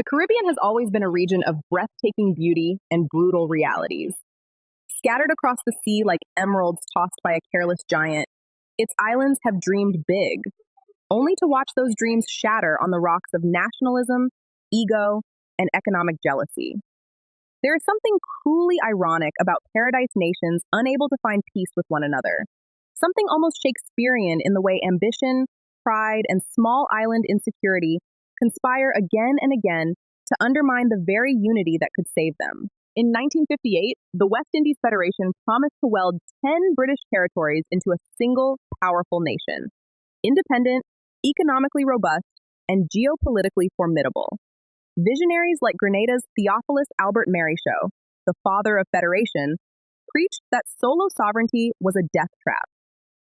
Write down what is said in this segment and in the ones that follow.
The Caribbean has always been a region of breathtaking beauty and brutal realities. Scattered across the sea like emeralds tossed by a careless giant, its islands have dreamed big, only to watch those dreams shatter on the rocks of nationalism, ego, and economic jealousy. There is something cruelly ironic about paradise nations unable to find peace with one another, something almost Shakespearean in the way ambition, pride, and small island insecurity conspire again and again to undermine the very unity that could save them. In 1958, the West Indies Federation promised to weld 10 British territories into a single, powerful nation, independent, economically robust, and geopolitically formidable. Visionaries like Grenada's Theophilus Albert Marischal, the father of federation, preached that solo sovereignty was a death trap,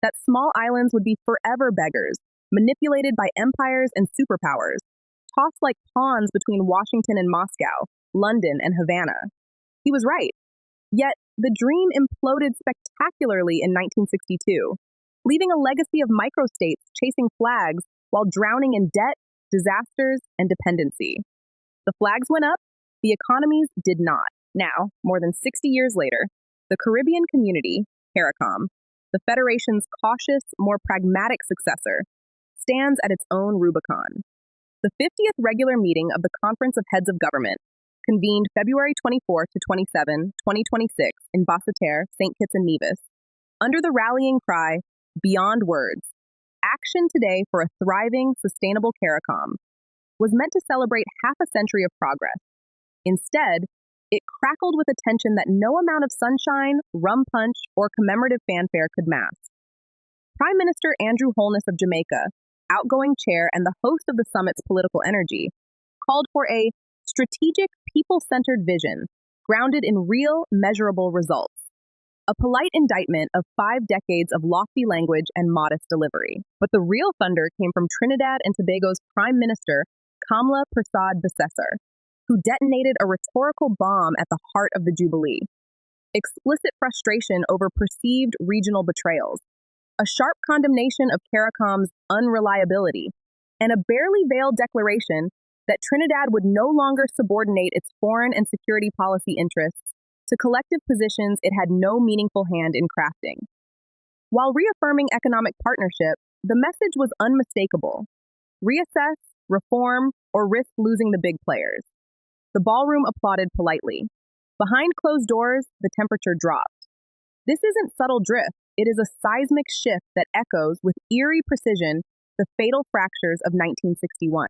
that small islands would be forever beggars, manipulated by empires and superpowers, tossed like pawns between Washington and Moscow, London and Havana. He was right. Yet, the dream imploded spectacularly in 1962, leaving a legacy of microstates chasing flags while drowning in debt, disasters, and dependency. The flags went up, the economies did not. Now, more than 60 years later, the Caribbean community, CARICOM, the Federation's cautious, more pragmatic successor, stands at its own Rubicon. The 50th regular meeting of the Conference of Heads of Government, convened February 24 to 27, 2026 in Basseterre, St. Kitts and Nevis, under the rallying cry, Beyond Words, Action Today for a Thriving, Sustainable CARICOM, was meant to celebrate half a century of progress. Instead, it crackled with a tension that no amount of sunshine, rum punch, or commemorative fanfare could mask. Prime Minister Andrew Holness of Jamaica, outgoing chair and the host of the summit's political energy, called for a strategic, people-centered vision grounded in real, measurable results. A polite indictment of 5 decades of lofty language and modest delivery. But the real thunder came from Trinidad and Tobago's Prime Minister, Kamla Persad Bissessar, who detonated a rhetorical bomb at the heart of the Jubilee. Explicit frustration over perceived regional betrayals, a sharp condemnation of CARICOM's unreliability, and a barely veiled declaration that Trinidad would no longer subordinate its foreign and security policy interests to collective positions it had no meaningful hand in crafting. While reaffirming economic partnership, the message was unmistakable. Reassess, reform, or risk losing the big players. The ballroom applauded politely. Behind closed doors, the temperature dropped. This isn't subtle drift, it is a seismic shift that echoes with eerie precision the fatal fractures of 1961.